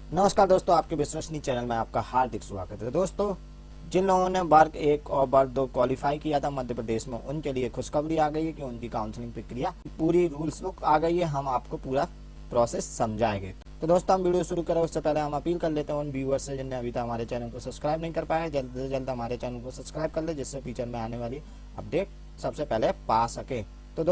नमस्कार दोस्तों, आपके विश्वसनीय चैनल में आपका हार्दिक स्वागत है। दोस्तों, जिन लोगों ने वर्ग 1 और वर्ग 2 क्वालिफाई किया था मध्य प्रदेश में, उनके लिए खुशखबरी आ गई है कि उनकी काउंसलिंग प्रक्रिया पूरी रूल्स बुक आ गई है। हम आपको पूरा प्रोसेस समझाएंगे। तो दोस्तों, हम वीडियो शुरू करें उससे पहले हम अपील कर लेते हैं उन व्यूअर्स से जिनने अभी तक हमारे चैनल को सब्सक्राइब नहीं कर पाए, जल्द से जल्द हमारे चैनल को सब्सक्राइब कर ले, जिससे फ्यूचर में आने वाली अपडेट सबसे पहले पा सके। तो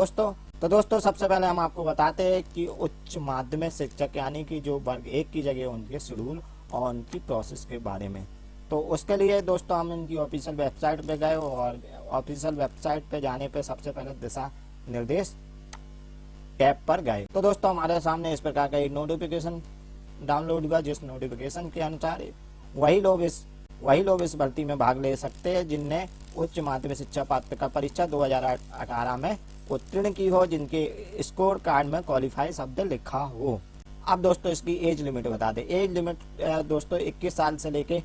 दोस्तों सबसे पहले हम आपको बताते हैं कि उच्च माध्यमिक शिक्षक यानी कि जो वर्ग 1 की जगह उनके शेड्यूल और उनकी प्रोसेस के बारे में। तो उसके लिए दोस्तों हम इनकी ऑफिशियल वेबसाइट पे गए और ऑफिशियल वेबसाइट पे जाने पे सबसे पहले दिशा निर्देश टैब पर गए। तो दोस्तों, हमारे सामने इस प्रकार का एक नोटिफिकेशन डाउनलोड हुआ, जिस नोटिफिकेशन के अनुसार वही लोग इस भर्ती में भाग ले सकते हैं जिनने उच्च माध्यमिक शिक्षा पात्रता परीक्षा 2018 में उत्तीर्ण की हो, जिनके स्कोर कार्ड में क्वालिफाई शब्द लिखा हो। अब दोस्तों, इसकी एज लिमिट बता दें। एज लिमिट दोस्तों 21 साल से लेके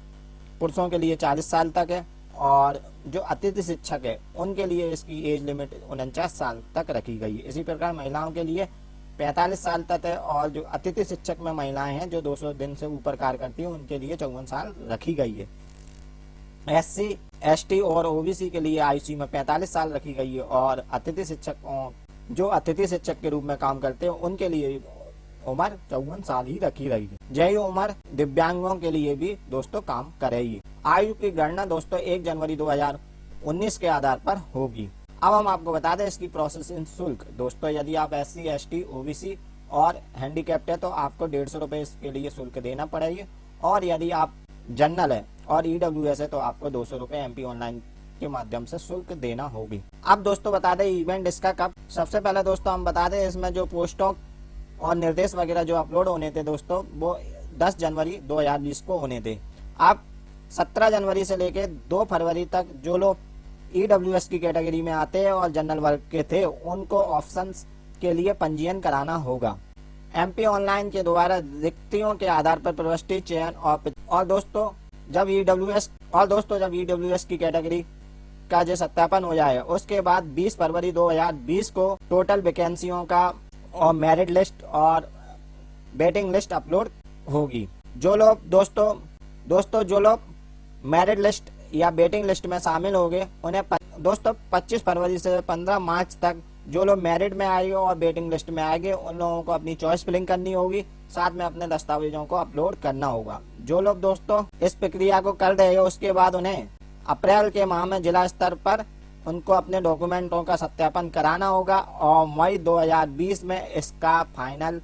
पुरुषों के लिए 40 साल तक है, और जो अतिथि शिक्षक है उनके लिए इसकी एज लिमिट 49 साल तक रखी गई है। इसी प्रकार महिलाओं के लिए 45 साल तक है, और जो अतिथि शिक्षक में महिलाएं हैं जो 200 दिन से ऊपर कार्य करती हैं उनके लिए 54 साल रखी गई है। SC, ST और OBC के लिए आयु सीमा 45 साल रखी गई है, और अतिथि शिक्षक के रूप में काम करते हैं उनके लिए उम्र 54 साल ही रखी रही है। यही उम्र दिव्यांगों के लिए भी दोस्तों काम करेगी। आयु की गणना दोस्तों 1 जनवरी 2019 के आधार पर होगी। अब हम आपको बता दें इसकी प्रोसेसिंग शुल्क। दोस्तों, यदि आप SC, ST, OBC और हैंडीकैप्ड है तो आपको 150 रुपए इसके लिए शुल्क देना पड़ेगी, और यदि आप जनरल है और EWS है तो आपको 200 रुपए MP ऑनलाइन के माध्यम से शुल्क देना होगी। अब दोस्तों बता दें इवेंट इसका कब। सबसे पहले दोस्तों हम बता दें इसमें जो पोस्टों और निर्देश वगैरह जो अपलोड होने थे दोस्तों, वो 10 जनवरी 2020 को होने थे। अब 17 जनवरी से लेके 2 फरवरी तक जो लोग EWS की कैटेगरी में आते हैं और जनरल वर्ग के थे उनको ऑप्शंस के लिए पंजीयन कराना होगा। MP ऑनलाइन के द्वारा रिक्तियों के आधार पर प्रविष्टि चयन और दोस्तों जब EWS की कैटेगरी का जो सत्यापन हो जाए उसके बाद 20 फरवरी 2020 को टोटल वैकेंसियों का और मेरिट लिस्ट और वेटिंग लिस्ट अपलोड होगी। जो लोग मेरिट लिस्ट या वेटिंग लिस्ट में शामिल हो गए उन्हें दोस्तों 25 फरवरी से 15 मार्च तक जो लोग मेरिट में आएंगे और वेटिंग लिस्ट में आएंगे उन लोगों को अपनी चॉइस फिलिंग करनी होगी, साथ में अपने दस्तावेजों को अपलोड करना होगा। जो लोग दोस्तों इस प्रक्रिया को कर रहे हैं उसके बाद उन्हें अप्रैल के माह में जिला स्तर पर उनको अपने डॉक्यूमेंटों का सत्यापन कराना होगा, और मई 2020 में इसका फाइनल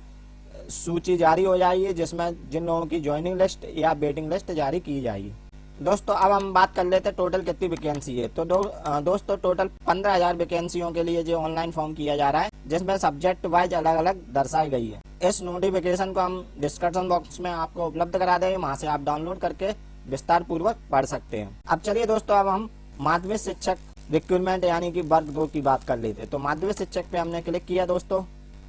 सूची जारी हो जाएगी जिसमें जिन लोगों की ज्वाइनिंग लिस्ट या वेटिंग लिस्ट जारी की जाएगी। दोस्तों, अब हम बात कर लेते हैं टोटल कितनी वैकेंसी है। तो दोस्तों टोटल 15,000 वैकेंसियों के लिए जो ऑनलाइन फॉर्म किया जा रहा है, जिसमें सब्जेक्ट वाइज अलग अलग दर्शाई गई है। इस नोटिफिकेशन को हम डिस्क्रिप्शन बॉक्स में आपको उपलब्ध करा देंगे, वहां से आप डाउनलोड करके विस्तार पूर्वक पढ़ सकते हैं। अब चलिए दोस्तों, अब हम माध्यमिक शिक्षक रिक्रूटमेंट यानी कि वर्ग 2 की बात कर लेते। तो माध्यमिक शिक्षक पे हमने क्लिक किया दोस्तों,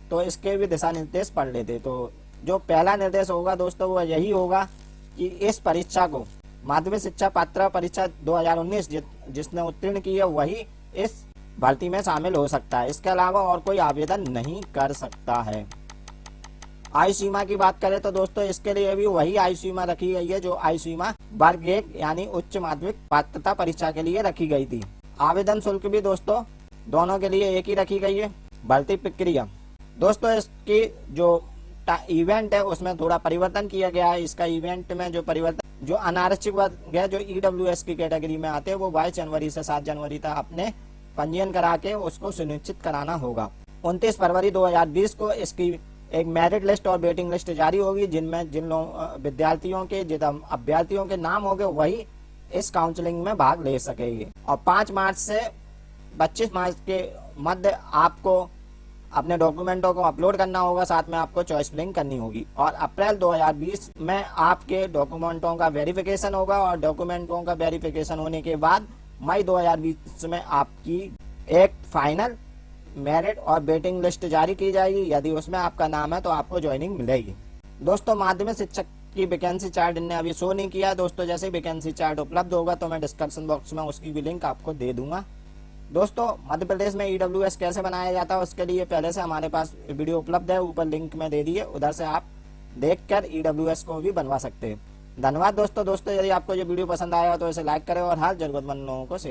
तो इसके भी दिशा निर्देश पढ़ लेते। तो जो पहला निर्देश होगा दोस्तों वो यही होगा कि इस परीक्षा को माध्यमिक शिक्षा पात्रता परीक्षा 2019 जिसने उत्तीर्ण की है वही इस भर्ती में शामिल हो सकता है। इसके अलावा और कोई आवेदन नहीं कर सकता है। आयु सीमा की बात करें तो दोस्तों इसके लिए भी वही आयु सीमा रखी गई है जो आयु सीमा वर्ग 1 यानी उच्च माध्यमिक पात्रता परीक्षा के लिए रखी गई थी। आवेदन शुल्क भी दोस्तों दोनों के लिए एक ही रखी गई है। भर्ती प्रक्रिया दोस्तों इसकी जो इवेंट है उसमें थोड़ा परिवर्तन किया गया है। इसका इवेंट में जो परिवर्तन जो अनारक्षित वर्ग है जो EWS की कैटेगरी में आते हैं वो 22 जनवरी से 7 जनवरी तक अपने पंजीयन करा के उसको सुनिश्चित कराना होगा। 29 फरवरी 2020 को इसकी एक मेरिट लिस्ट और वेटिंग लिस्ट जारी होगी, जिनमें जिन विद्यार्थियों के जिन अभ्यर्थियों के नाम होंगे वही इस काउंसलिंग में भाग ले सकेंगे। और 5 मार्च से 25 मार्च के मध्य आपको अपने डॉक्यूमेंटों को अपलोड करना होगा, साथ में आपको चॉइस फिलिंग करनी होगी। और अप्रैल 2020 में आपके डॉक्यूमेंटों का वेरिफिकेशन होगा, और डॉक्यूमेंटों का वेरिफिकेशन होने के बाद मई 2020 में आपकी एक फाइनल मेरिट और वेटिंग लिस्ट जारी की जाएगी। यदि उसमें आपका नाम है तो आपको ज्वाइनिंग मिलेगी। दोस्तों, माध्यमिक शिक्षक की वैकेंसी चार्ट इनने अभी शो नहीं किया दोस्तों। जैसे वैकेंसी चार्ट उपलब्ध होगा तो मैं डिस्क्रिप्शन बॉक्स में उसकी भी लिंक आपको दे दूंगा। दोस्तों, मध्य प्रदेश में EWS कैसे बनाया जाता है उसके लिए पहले से हमारे पास वीडियो उपलब्ध है, ऊपर लिंक में दे दी है, उधर से आप देखकर EWS को भी बनवा सकते हैं। धन्यवाद दोस्तों। यदि आपको ये वीडियो पसंद आया तो इसे लाइक करें और हाल जरूरतमंद लोगों को शेयर